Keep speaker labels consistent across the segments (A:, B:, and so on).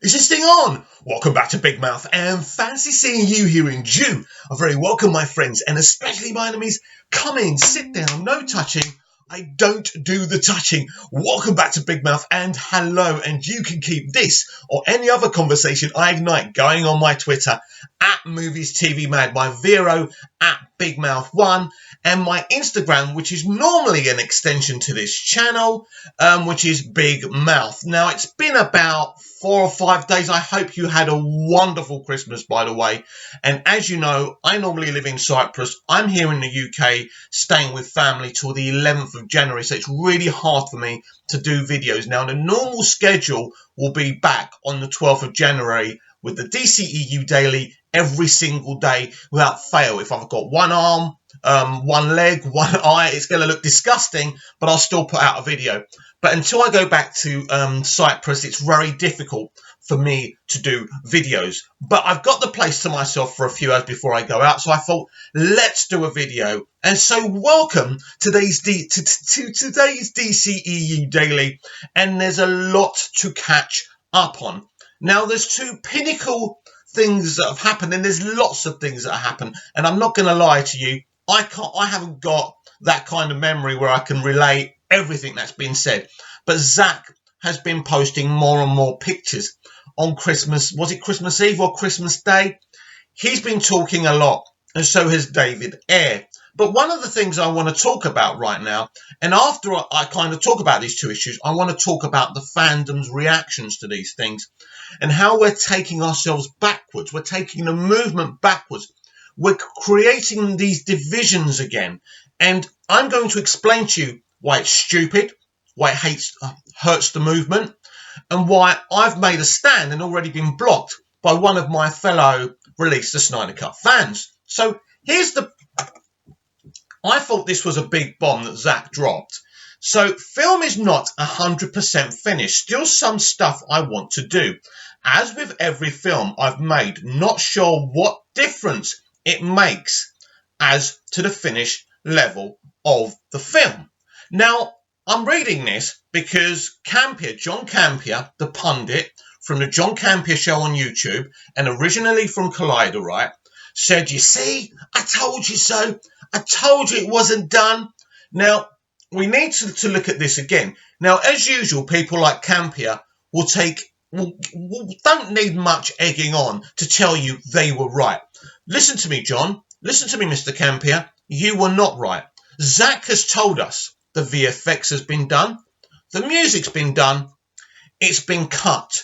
A: Is this thing on? Welcome back to Big Mouth, and fancy seeing you here in June. A very welcome, my friends, and especially my enemies. Come in, sit down, no touching. I don't do the touching. Welcome back to Big Mouth, and hello, and you can keep this or any other conversation I ignite going on my Twitter, at Movies TV Mad, my Vero, at Big Mouth 1, and my Instagram, which is normally an extension to this channel, which is Big Mouth. Now, it's been about 4 or 5 days. I hope you had a wonderful Christmas, by the way. And as you know, I normally live in Cyprus. I'm here in the UK, staying with family till the 11th of January, so it's really hard for me to do videos. Now, the normal schedule will be back on the 12th of January with the dceu daily every single day without fail. If I've got one arm, one leg, one eye, it's going to look disgusting, but I'll still put out a video. But until I go back to Cyprus, it's very difficult for me to do videos. But I've got the place to myself for a few hours before I go out, so I thought, let's do a video. And so welcome to today's DCEU Daily, and there's a lot to catch up on. Now, there's two pinnacle things that have happened, and there's lots of things that have happened, and I'm not going to lie to you, I haven't got that kind of memory where I can relay everything that's been said. But Zach has been posting more and more pictures on Christmas. Was it Christmas Eve or Christmas Day? He's been talking a lot, and so has David Ayer. But one of the things I want to talk about right now, and after I kind of talk about these two issues, I want to talk about the fandom's reactions to these things and how we're taking ourselves backwards. We're taking the movement backwards. We're creating these divisions again. And I'm going to explain to you why it's stupid, why it hurts the movement, and why I've made a stand and already been blocked by one of my fellow Release the Snyder Cut fans. So here's I thought this was a big bomb that Zach dropped. So film is not 100% finished. Still some stuff I want to do. As with every film I've made, not sure what difference it makes as to the finished level of the film. Now, I'm reading this because John Campier, the pundit from the John Campier show on YouTube, and originally from Collider, right, said, you see, I told you so. I told you it wasn't done. Now, we need to look at this again. Now, as usual, people like Campier don't need much egging on to tell you they were right. Listen to me, John. Listen to me, Mr. Campier. You were not right. Zach has told us the VFX has been done. The music's been done. It's been cut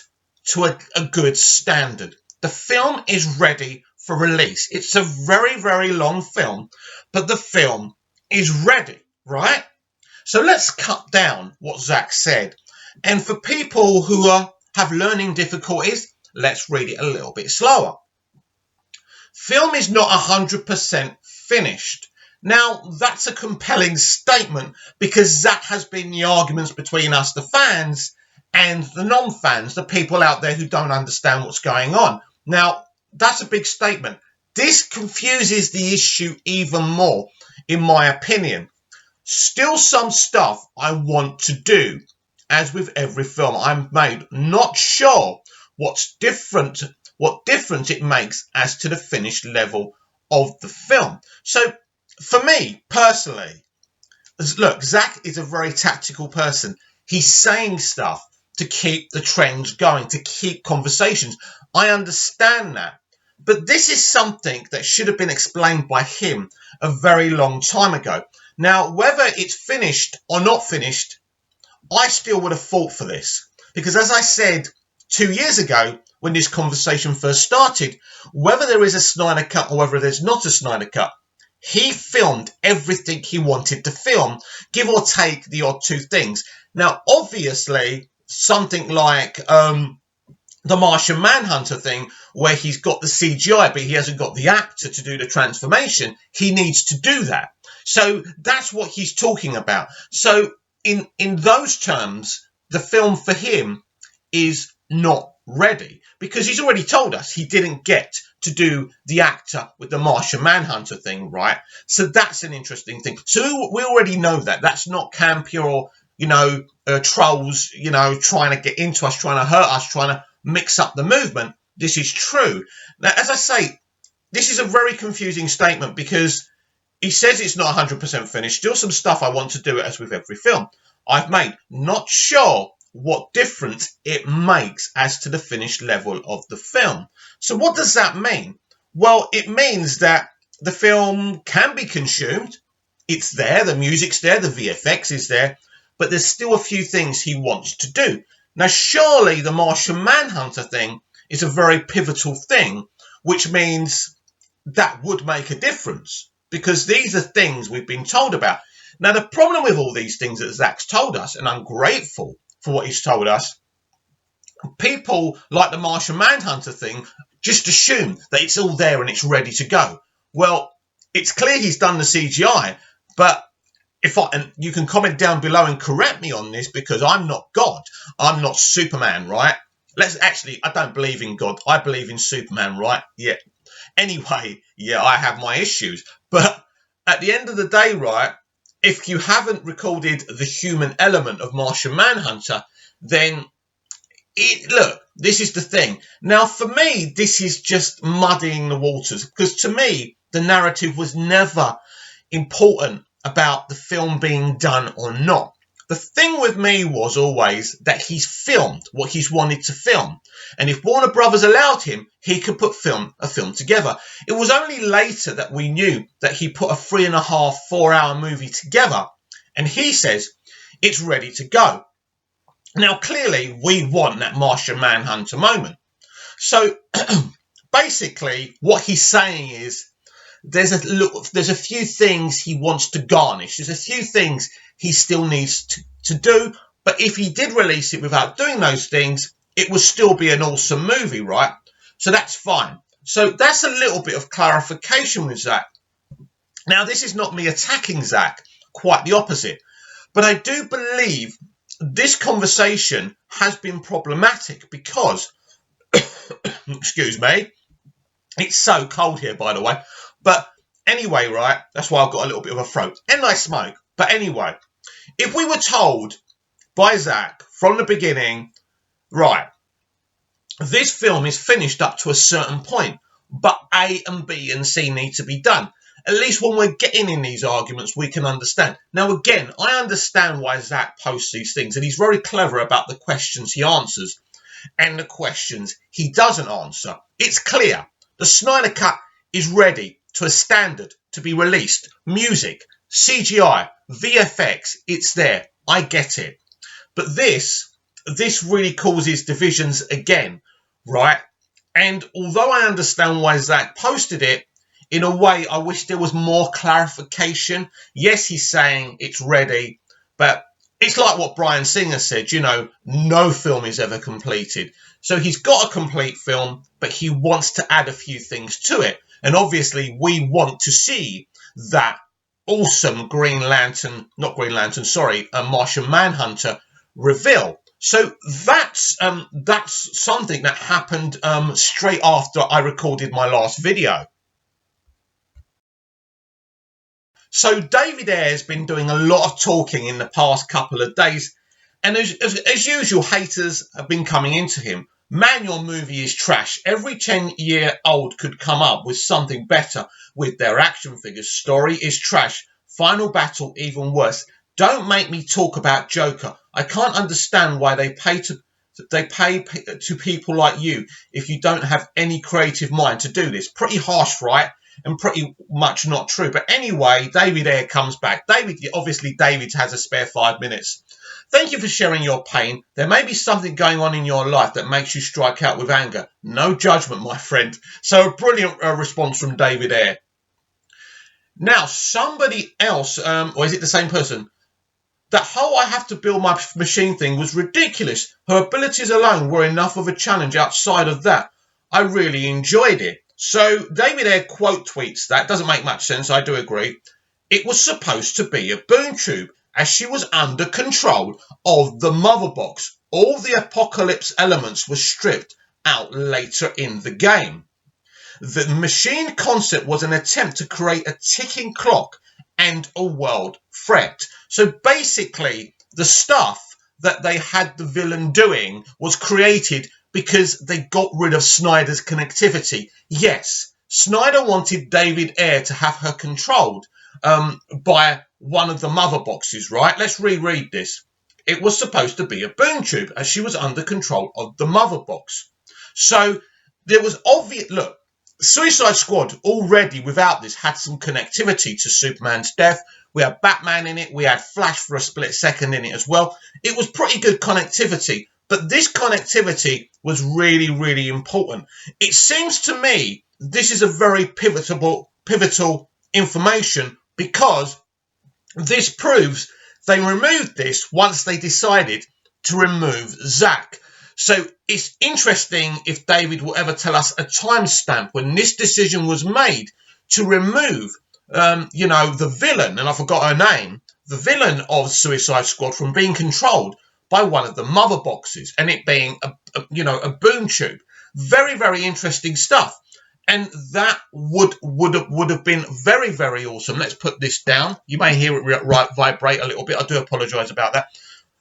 A: to a good standard. The film is ready for release. It's a very, very long film, but the film is ready, right? So let's cut down what Zach said. And for people who have learning difficulties, let's read it a little bit slower. Film is not 100% finished. Now, that's a compelling statement because that has been the arguments between us, the fans, and the non-fans, the people out there who don't understand what's going on. Now, that's a big statement. This confuses the issue even more, in my opinion. Still some stuff I want to do, as with every film I've made. Not sure what difference it makes as to the finished level of the film. So, for me, personally, look, Zach is a very tactical person. He's saying stuff to keep the trends going, to keep conversations. I understand that. But this is something that should have been explained by him a very long time ago. Now, whether it's finished or not finished, I still would have fought for this. Because as I said 2 years ago, when this conversation first started, whether there is a Snyder Cut or whether there's not a Snyder Cut, he filmed everything he wanted to film, give or take the odd two things. Now, obviously, something like the Martian Manhunter thing, where he's got the CGI, but he hasn't got the actor to do the transformation, he needs to do that. So that's what he's talking about. So in those terms, the film for him is not ready because he's already told us he didn't get to do the actor with the Martian Manhunter thing, right? So that's an interesting thing. So we already know that. That's not Campier or, trolls, trying to get into us, trying to hurt us, trying to mix up the movement. This is true. Now, as I say, this is a very confusing statement because he says it's not 100% finished. Still some stuff I want to do, as with every film I've made. Not sure what difference it makes as to the finished level of the film. So what does that mean? Well, it means that the film can be consumed. It's there, the music's there, the VFX is there, but there's still a few things he wants to do. Now, surely the Martian Manhunter thing is a very pivotal thing, which means that would make a difference because these are things we've been told about. Now, the problem with all these things that Zach's told us, and I'm grateful for what he's told us, people like the Martian Manhunter thing just assume that it's all there and it's ready to go. Well, it's clear he's done the CGI, but and you can comment down below and correct me on this because I'm not God. I'm not Superman, right? I don't believe in God. I believe in Superman, right? Yeah. Anyway, yeah, I have my issues. But at the end of the day, right, if you haven't recorded the human element of Martian Manhunter, then look, this is the thing. Now, for me, this is just muddying the waters because to me, the narrative was never important about the film being done or not. The thing with me was always that he's filmed what he's wanted to film. And if Warner Brothers allowed him, he could put a film together. It was only later that we knew that he put a 3.5, 4-hour movie together. And he says it's ready to go. Now, clearly, we want that Martian Manhunter moment. So, basically, what he's saying is there's a few things he wants to garnish. There's a few things he still needs to do. But if he did release it without doing those things, it would still be an awesome movie, right? So that's fine. So that's a little bit of clarification with Zach. Now, this is not me attacking Zach, quite the opposite. But I do believe this conversation has been problematic because, excuse me, it's so cold here, by the way. But anyway, right, that's why I've got a little bit of a throat. And I smoke. But anyway, if we were told by Zach from the beginning, right, this film is finished up to a certain point, but A and B and C need to be done. At least when we're getting in these arguments, we can understand. Now, again, I understand why Zach posts these things, and he's very clever about the questions he answers and the questions he doesn't answer. It's clear. The Snyder Cut is ready to a standard to be released. Music, CGI, VFX, it's there. I get it. But this really causes divisions again, right? And although I understand why Zach posted it, in a way, I wish there was more clarification. Yes, he's saying it's ready, but it's like what Bryan Singer said, you know, no film is ever completed. So he's got a complete film, but he wants to add a few things to it. And obviously, we want to see that awesome Martian Manhunter reveal. So that's something that happened straight after I recorded my last video. So David Ayer's been doing a lot of talking in the past couple of days, and as usual, haters have been coming into him. Man, your movie is trash. Every 10-year-old could come up with something better with their action figures. Story is trash. Final battle even worse. Don't make me talk about Joker. I can't understand why they pay to people like you if you don't have any creative mind to do this. Pretty harsh, right? And pretty much not true. But anyway, David Ayer comes back. David has a spare 5 minutes. Thank you for sharing your pain. There may be something going on in your life that makes you strike out with anger. No judgment, my friend. So a brilliant response from David Ayer. Now, somebody else, or is it the same person? That whole I have to build my machine thing was ridiculous. Her abilities alone were enough of a challenge outside of that. I really enjoyed it. So David Ayer quote tweets that. Doesn't make much sense, I do agree. It was supposed to be a boom tube as she was under control of the mother box. All the apocalypse elements were stripped out later in the game. The machine concept was an attempt to create a ticking clock and a world threat. So basically, the stuff that they had the villain doing was created because they got rid of Snyder's connectivity. Yes, Snyder wanted David Ayer to have her controlled by one of the mother boxes, right? Let's reread this. It was supposed to be a boom tube as she was under control of the mother box. So there was obvious, look, Suicide Squad already without this had some connectivity to Superman's death. We had Batman in it. We had Flash for a split second in it as well. It was pretty good connectivity, but this connectivity was really, really important. It seems to me this is a very pivotal information because this proves they removed this once they decided to remove Zack. So it's interesting if David will ever tell us a timestamp when this decision was made to remove, the villain, and I forgot her name, the villain of Suicide Squad from being controlled by one of the mother boxes and it being a boom tube. Very, very interesting stuff. And that would have been very, very awesome. Let's put this down. You may hear it vibrate a little bit. I do apologise about that.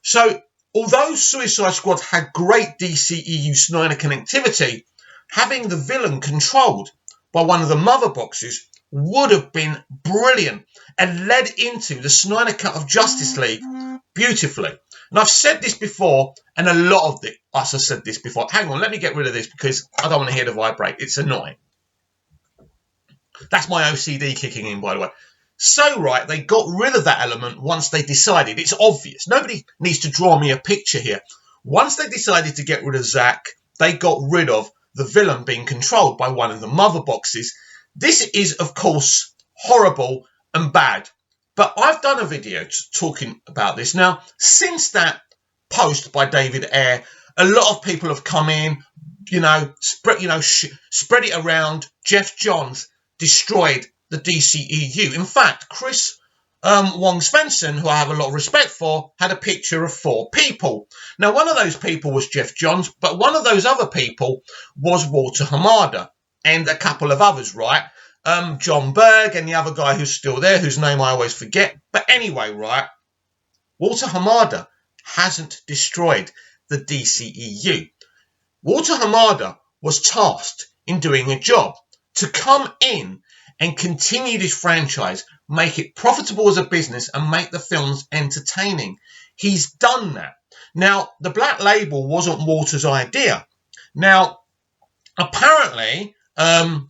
A: So, although Suicide Squad had great DCEU Snyder connectivity, having the villain controlled by one of the mother boxes would have been brilliant and led into the Snyder Cut of Justice League beautifully. And I've said this before, and a lot of us have said this before. Hang on, let me get rid of this because I don't want to hear the vibrate. It's annoying. That's my OCD kicking in, by the way. So, right, they got rid of that element once they decided. It's obvious. Nobody needs to draw me a picture here. Once they decided to get rid of Zack, they got rid of the villain being controlled by one of the mother boxes. This is, of course, horrible and bad. But I've done a video talking about this. Now, since that post by David Ayer, a lot of people have come in, spread it around. Jeff Johns destroyed the DCEU. In fact, Chris Wong Svensson, who I have a lot of respect for, had a picture of 4 people. Now, one of those people was Jeff Johns, but one of those other people was Walter Hamada and a couple of others, right? John Berg and the other guy who's still there, whose name I always forget. But anyway, right, Walter Hamada hasn't destroyed the DCEU. Walter Hamada was tasked in doing a job to come in and continue this franchise, make it profitable as a business and make the films entertaining. He's done that. Now, the Black Label wasn't Walter's idea. Now, apparently, the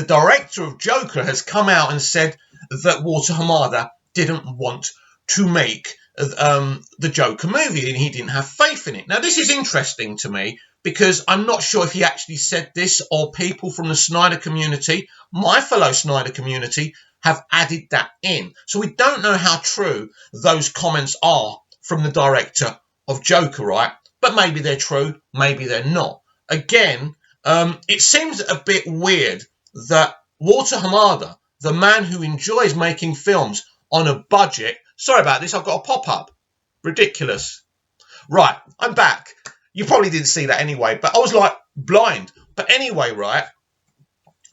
A: director of Joker has come out and said that Walter Hamada didn't want to make the Joker movie and he didn't have faith in it. Now, this is interesting to me because I'm not sure if he actually said this or people from the Snyder community, my fellow Snyder community, have added that in. So we don't know how true those comments are from the director of Joker, right? But maybe they're true, maybe they're not. Again, it seems a bit weird that Walter Hamada, the man who enjoys making films on a budget... Sorry about this, I've got a pop-up. Ridiculous. Right, I'm back. You probably didn't see that anyway, but I was like blind. But anyway, right,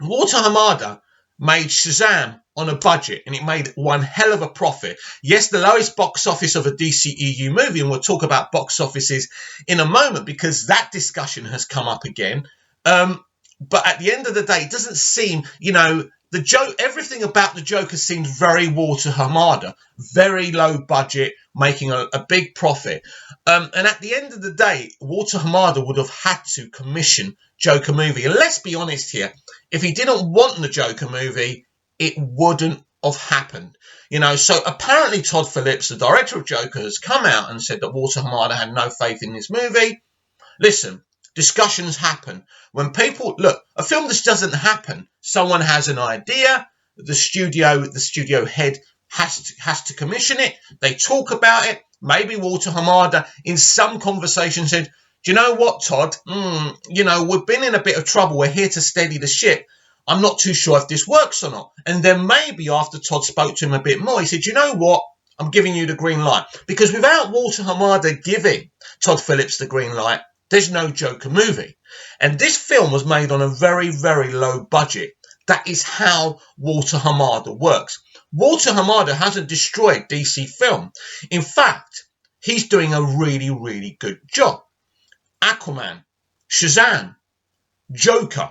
A: Walter Hamada made Shazam on a budget and it made one hell of a profit. Yes, the lowest box office of a DCEU movie, and we'll talk about box offices in a moment because that discussion has come up again. But at the end of the day, it doesn't seem, everything about the Joker seems very Walter Hamada, very low budget, making a big profit. And at the end of the day, Walter Hamada would have had to commission Joker movie. And let's be honest here, if he didn't want the Joker movie, it wouldn't have happened. So apparently Todd Phillips, the director of Joker, has come out and said that Walter Hamada had no faith in this movie. Listen, discussions happen. When people, look, a film just doesn't happen. Someone has an idea, the studio head has to commission it, they talk about it. Maybe Walter Hamada in some conversation said, do you know what, Todd? We've been in a bit of trouble. We're here to steady the ship. I'm not too sure if this works or not. And then maybe after Todd spoke to him a bit more, he said, you know what? I'm giving you the green light. Because without Walter Hamada giving Todd Phillips the green light, there's no Joker movie. And this film was made on a very, very low budget. That is how Walter Hamada works. Walter Hamada hasn't destroyed DC film. In fact, he's doing a really, really good job. Aquaman, Shazam, Joker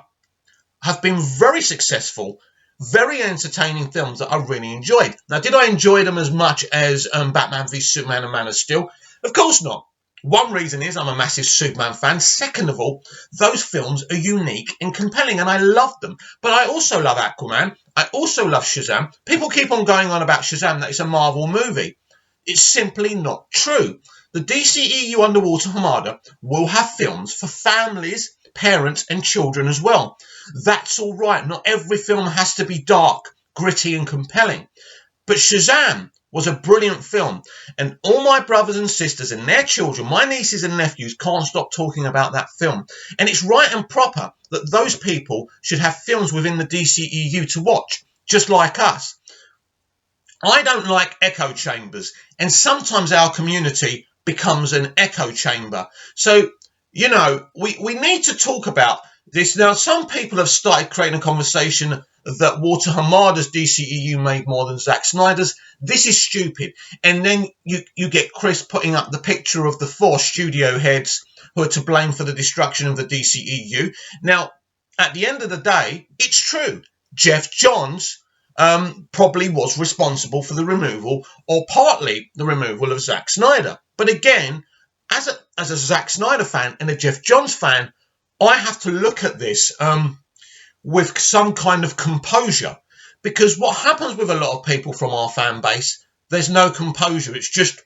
A: have been very successful, very entertaining films that I really enjoyed. Now, did I enjoy them as much as Batman v Superman and Man of Steel? Of course not. One reason is I'm a massive Superman fan. Second of all, those films are unique and compelling, and I love them. But I also love Aquaman. I also love Shazam. People keep on going on about Shazam that it's a Marvel movie. It's simply not true. The DCEU Underwater Hamada will have films for families, parents and children as well. That's all right. Not every film has to be dark, gritty and compelling. But Shazam was a brilliant film, and all my brothers and sisters and their children, my nieces and nephews, can't stop talking about that film. And it's right and proper that those people should have films within the DCEU to watch, just like us. I don't like echo chambers, and sometimes our community becomes an echo chamber. So, you know, we need to talk about this. Now, some people have started creating a conversation that Walter Hamada's DCEU made more than Zack Snyder's. This is stupid. And then you get Chris putting up the picture of the 4 studio heads who are to blame for the destruction of the DCEU. Now, at the end of the day, it's true. Jeff Johns probably was responsible for the removal, or partly the removal, of Zack Snyder. But again, as a Zack Snyder fan and a Jeff Johns fan, I have to look at this with some kind of composure, because what happens with a lot of people from our fan base, there's no composure. It's just,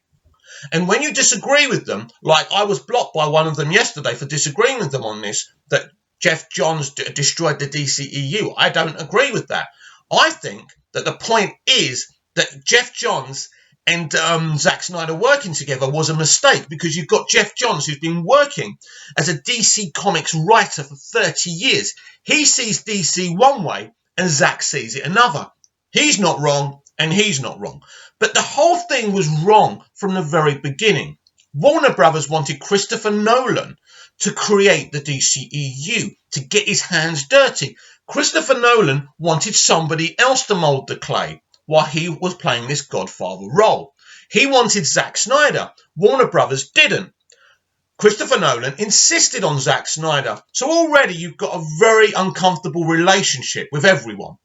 A: and when you disagree with them, like I was blocked by one of them yesterday for disagreeing with them on this, that Jeff Johns destroyed the DCEU. I don't agree with that. I think that the point is that Jeff Johns and Zack Snyder working together was a mistake, because you've got Jeff Johns, who's been working as a DC Comics writer for 30 years. He sees DC one way and Zack sees it another. He's not wrong and he's not wrong. But the whole thing was wrong from the very beginning. Warner Brothers wanted Christopher Nolan to create the DCEU, to get his hands dirty. Christopher Nolan wanted somebody else to mould the clay while he was playing this Godfather role. He wanted Zack Snyder. Warner Brothers didn't. Christopher Nolan insisted on Zack Snyder. So already you've got a very uncomfortable relationship with everyone.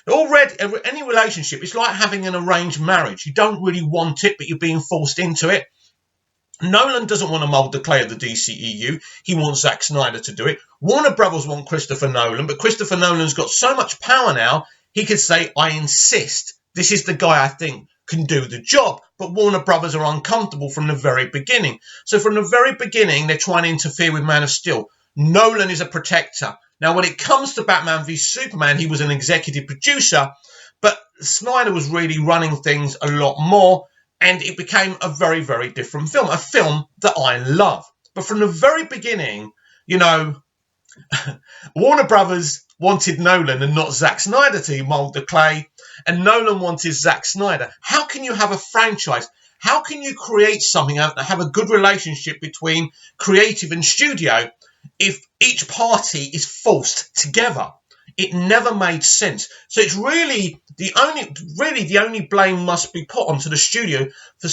A: Already, any relationship, it's like having an arranged marriage. You don't really want it, but you're being forced into it. Nolan doesn't want to mould the clay of the DCEU. He wants Zack Snyder to do it. Warner Brothers want Christopher Nolan, but Christopher Nolan's got so much power now, he could say, I insist. This is the guy I think can do the job. But Warner Brothers are uncomfortable from the very beginning. So from the very beginning, they're trying to interfere with Man of Steel. Nolan is a protector. Now, when it comes to Batman v Superman, he was an executive producer, but Snyder was really running things a lot more, and it became a very, very different film, a film that I love. But from the very beginning, you know, Warner Brothers wanted Nolan and not Zack Snyder to mould the clay, and Nolan wanted Zack Snyder. How can you have a franchise? How can you create something and have a good relationship between creative and studio if each party is forced together? It never made sense. So it's really the only blame must be put onto the studio for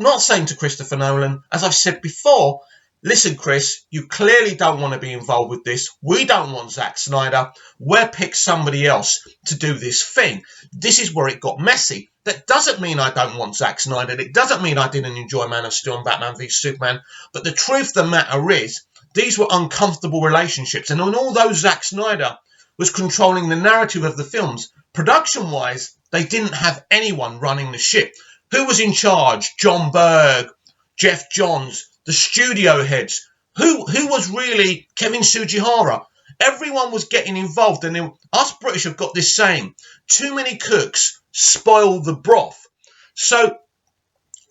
A: not saying to Christopher Nolan, as I've said before, listen, Chris, you clearly don't want to be involved with this. We don't want Zack Snyder. We'll pick somebody else to do this thing. This is where it got messy. That doesn't mean I don't want Zack Snyder. It doesn't mean I didn't enjoy Man of Steel and Batman v Superman. But the truth of the matter is, these were uncomfortable relationships. And although Zack Snyder was controlling the narrative of the films, production-wise, they didn't have anyone running the ship. Who was in charge? John Berg, Jeff Johns, the studio heads. Who was really Kevin Sugihara? Everyone was getting involved, and then us British have got this saying, too many cooks spoil the broth. So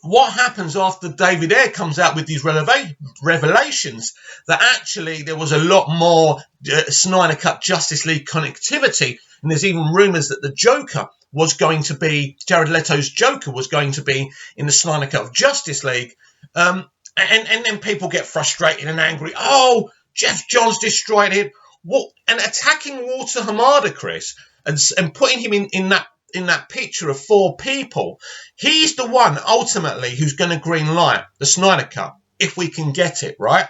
A: what happens after David Ayer comes out with these revelations that actually there was a lot more Snyder Cut Justice League connectivity, and there's even rumours that the Joker was going to be, Jared Leto's Joker was going to be in the Snyder Cut of Justice League, and then people get frustrated and angry. Oh, Jeff Johns destroyed it. What? And attacking Walter Hamada, Chris, and putting him in that picture of 4 people, he's the one ultimately who's going to green light the Snyder Cut if we can get it right.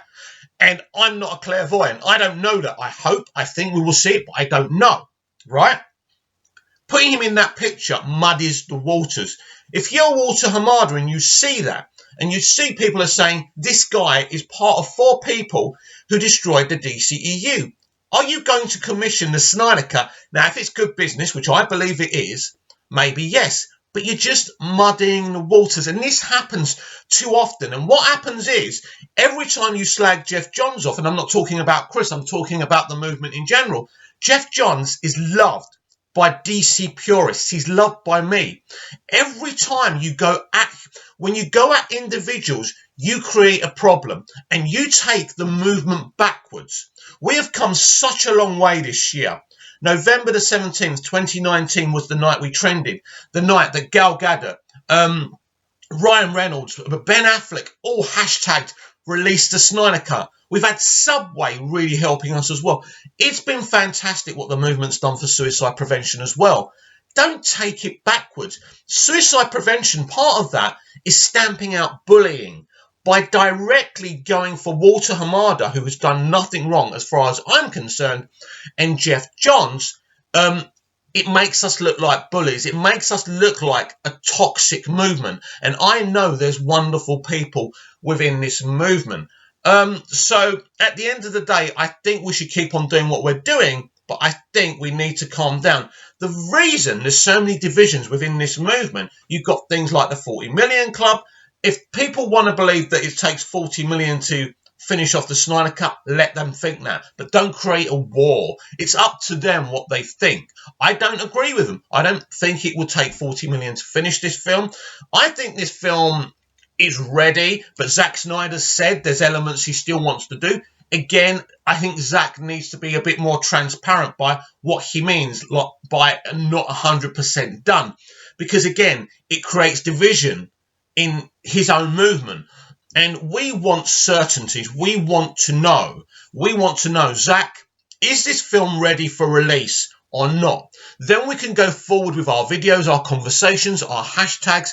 A: And I'm not a clairvoyant. I don't know that. I think we will see it, but I don't know, right? Putting him in that picture muddies the waters. If you're Walter Hamada and you see that, and you see people are saying this guy is part of 4 people who destroyed the DCEU, are you going to commission the Snyder Cut? Now, if it's good business, which I believe it is, maybe yes. But you're just muddying the waters. And this happens too often. And what happens is, every time you slag Jeff Johns off, and I'm not talking about Chris, I'm talking about the movement in general, Jeff Johns is loved by DC purists. He's loved by me. Every time you go at, when you go at individuals, you create a problem and you take the movement backwards. We have come such a long way this year. November the 17th, 2019 was the night we trended. The night that Gal Gadot, Ryan Reynolds, Ben Affleck, all hashtagged release the Snyder Cut. We've had Subway really helping us as well. It's been fantastic what the movement's done for suicide prevention as well. Don't take it backwards. Suicide prevention, part of that is stamping out bullying by directly going for Walter Hamada, who has done nothing wrong as far as I'm concerned, and Jeff Johns. It makes us look like bullies. It makes us look like a toxic movement. And I know there's wonderful people within this movement. So at the end of the day, I think we should keep on doing what we're doing, but I think we need to calm down. The reason there's so many divisions within this movement, you've got things like the 40 Million Club. If people want to believe that it takes 40 million to finish off the Snyder Cut, let them think that. But don't create a war. It's up to them what they think. I don't agree with them. I don't think it will take 40 million to finish this film. I think this film is ready, but Zack Snyder said there's elements he still wants to do. Again, I think Zack needs to be a bit more transparent by what he means by not 100% done. Because again, it creates division in his own movement. And we want certainties. We want to know. Zack, is this film ready for release or not? Then we can go forward with our videos, our conversations, our hashtags,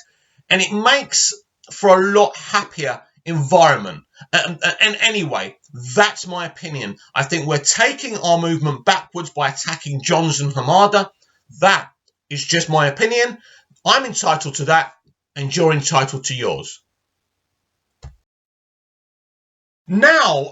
A: and it makes for a lot happier environment. And anyway, that's my opinion. I think we're taking our movement backwards by attacking Johns and Hamada. That is just my opinion. I'm entitled to that, and you're entitled to yours. Now,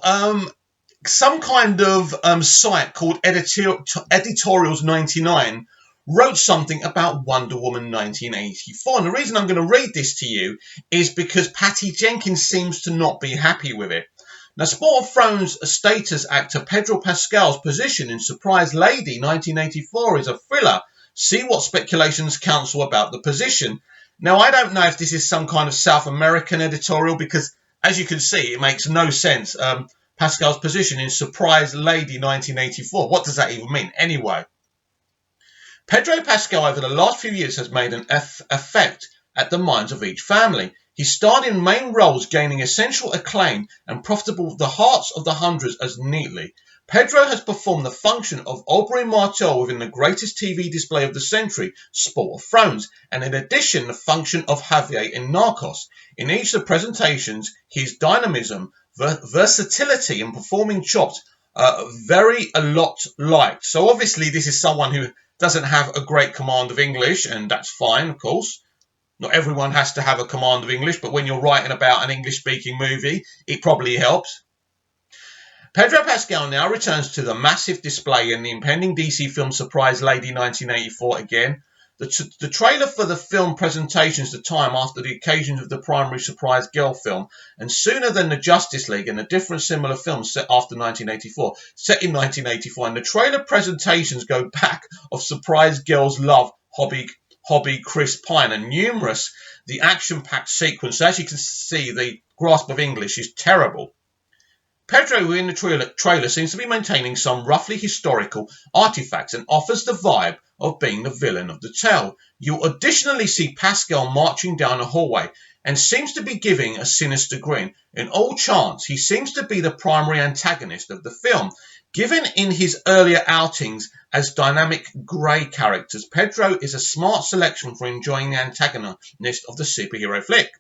A: some kind of site called Editorials 99 wrote something about Wonder Woman 1984. And the reason I'm going to read this to you is because Patty Jenkins seems to not be happy with it. Now, Sport of Thrones status actor Pedro Pascal's position in Surprise Lady 1984 is a thriller. See what speculations counsel about the position. Now, I don't know if this is some kind of South American editorial because, as you can see, it makes no sense. Pascal's position in Surprise Lady 1984. What does that even mean? Anyway, Pedro Pascal over the last few years has made an effect at the minds of each family. He starred in main roles, gaining essential acclaim and profitable with the hearts of the hundreds as neatly. Pedro has performed the function of Aubrey Martel within the greatest TV display of the century, Sport of Thrones, and in addition the function of Javier in Narcos. In each of the presentations, his dynamism, versatility and performing chops are a lot liked. So obviously this is someone who doesn't have a great command of English, and that's fine, of course. Not everyone has to have a command of English, but when you're writing about an English-speaking movie, it probably helps. Pedro Pascal now returns to the massive display in the impending DC film Surprise Lady 1984 again. The trailer for the film presentations the time after the occasions of the primary Surprise Girl film, and sooner than the Justice League and a different similar film set in 1984, and the trailer presentations go back of Surprise Girl's love hobby Chris Pine, and numerous the action-packed sequence. As you can see, the grasp of English is terrible. Pedro in the trailer seems to be maintaining some roughly historical artifacts and offers the vibe of being the villain of the tale. You'll additionally see Pascal marching down a hallway and seems to be giving a sinister grin. In all chance, he seems to be the primary antagonist of the film. Given in his earlier outings as dynamic grey characters, Pedro is a smart selection for enjoying the antagonist of the superhero flick.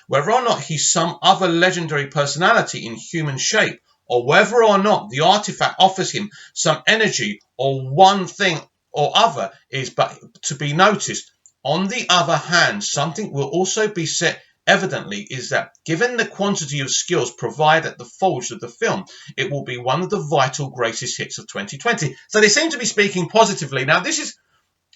A: Whether or not he's some other legendary personality in human shape, or whether or not the artifact offers him some energy or one thing or other is but to be noticed. On the other hand, something will also be set evidently is that given the quantity of skills provided at the forge of the film, it will be one of the vital greatest hits of 2020. So they seem to be speaking positively. Now,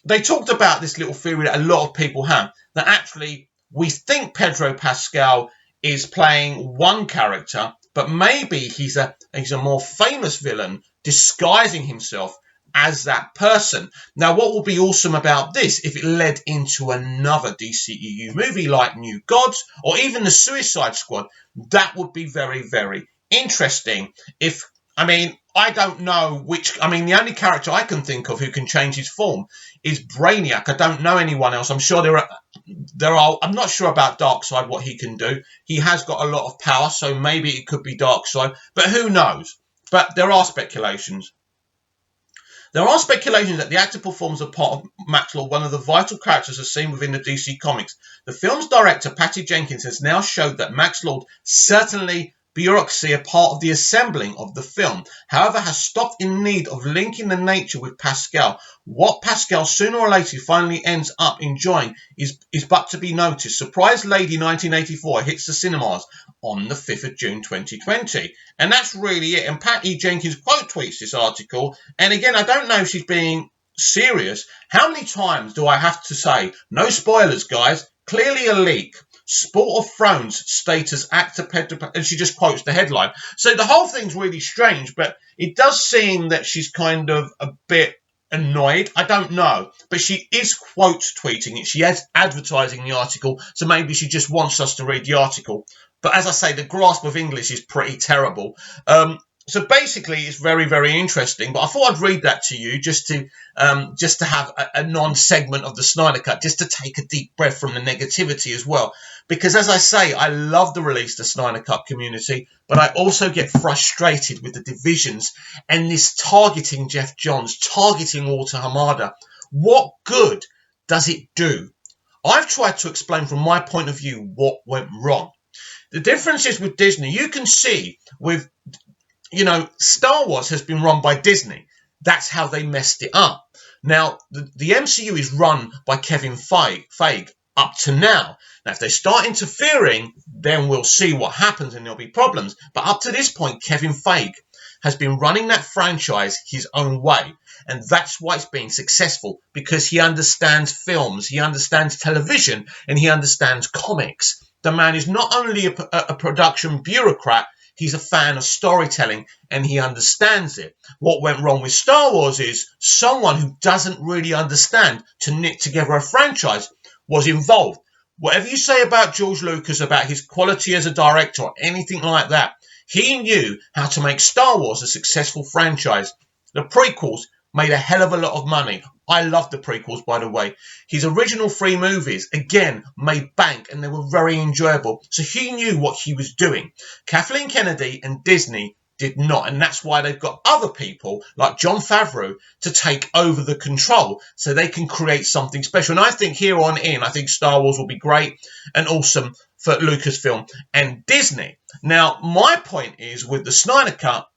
A: they talked about this little theory that a lot of people have, that actually we think Pedro Pascal is playing one character, but maybe he's a more famous villain disguising himself as that person. Now, what will be awesome about this, if it led into another DCEU movie like New Gods or even the Suicide Squad, that would be very, very interesting. I don't know the only character I can think of who can change his form is Brainiac. I don't know anyone else. I'm sure I'm not sure about Darkseid, what he can do. He has got a lot of power, so maybe it could be Darkseid, but who knows? But there are speculations. There are speculations that the actor performs a part of Max Lord, one of the vital characters as seen within the DC Comics. The film's director, Patty Jenkins, has now showed that Max Lord certainly bureaucracy a part of the assembling of the film, however, has stopped in need of linking the nature with Pascal. What Pascal sooner or later finally ends up enjoying is but to be noticed. Surprise Lady 1984 hits the cinemas on the 5th of June 2020. And that's really it. And Patty Jenkins quote tweets this article. And again, I don't know if she's being serious. How many times do I have to say, no spoilers, guys, clearly a leak. Sport of Thrones status actor Pedro, and she just quotes the headline. So the whole thing's really strange, but it does seem that she's kind of a bit annoyed. I don't know, but she is quote tweeting it. She is advertising the article, so maybe she just wants us to read the article. But as I say, the grasp of English is pretty terrible. So basically, it's very, very interesting. But I thought I'd read that to you just to have a non-segment of the Snyder Cut, just to take a deep breath from the negativity as well. Because as I say, I love the release of the Snyder Cut community, but I also get frustrated with the divisions and this targeting Jeff Johns, targeting Walter Hamada. What good does it do? I've tried to explain from my point of view what went wrong. The difference is with Disney, you can see with Star Wars has been run by Disney. That's how they messed it up. Now, the MCU is run by Kevin Feige up to now. Now, if they start interfering, then we'll see what happens and there'll be problems. But up to this point, Kevin Feige has been running that franchise his own way. And that's why it's been successful, because he understands films, he understands television, and he understands comics. The man is not only a production bureaucrat, he's a fan of storytelling, and he understands it. What went wrong with Star Wars is someone who doesn't really understand to knit together a franchise was involved. Whatever you say about George Lucas, about his quality as a director or anything like that, he knew how to make Star Wars a successful franchise. The prequels made a hell of a lot of money. I love the prequels, by the way. His original 3 movies, again, made bank, and they were very enjoyable. So he knew what he was doing. Kathleen Kennedy and Disney did not, and that's why they've got other people like Jon Favreau to take over the control so they can create something special. And I think here on in, I think Star Wars will be great and awesome for Lucasfilm and Disney. Now, my point is with the Snyder Cut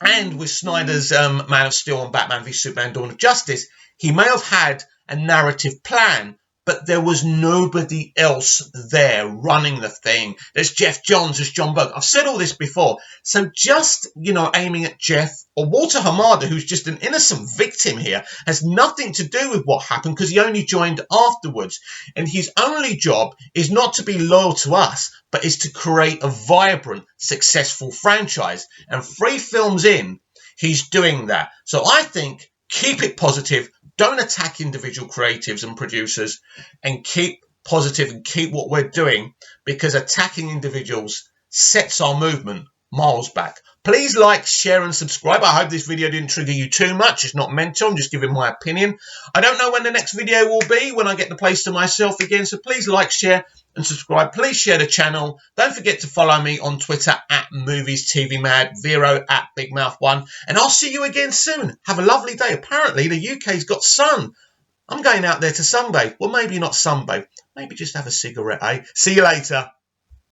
A: and with Snyder's Man of Steel and Batman v Superman Dawn of Justice, he may have had a narrative plan, but there was nobody else there running the thing. There's Jeff Johns, there's John Berg. I've said all this before. So just, aiming at Jeff or Walter Hamada, who's just an innocent victim here, has nothing to do with what happened because he only joined afterwards. And his only job is not to be loyal to us, but is to create a vibrant, successful franchise. And 3 films in, he's doing that. So I think keep it positive. Don't attack individual creatives and producers, and keep positive and keep what we're doing, because attacking individuals sets our movement miles back. Please like, share and subscribe. I hope this video didn't trigger you too much. It's not meant to. I'm just giving my opinion. I don't know when the next video will be, when I get the place to myself again. So please like, share and subscribe. Please share the channel. Don't forget to follow me on Twitter at MoviesTVMad, Vero at BigMouth1. And I'll see you again soon. Have a lovely day. Apparently the UK's got sun. I'm going out there to sunbathe. Well, maybe not sunbathe. Maybe just have a cigarette, eh? See you later.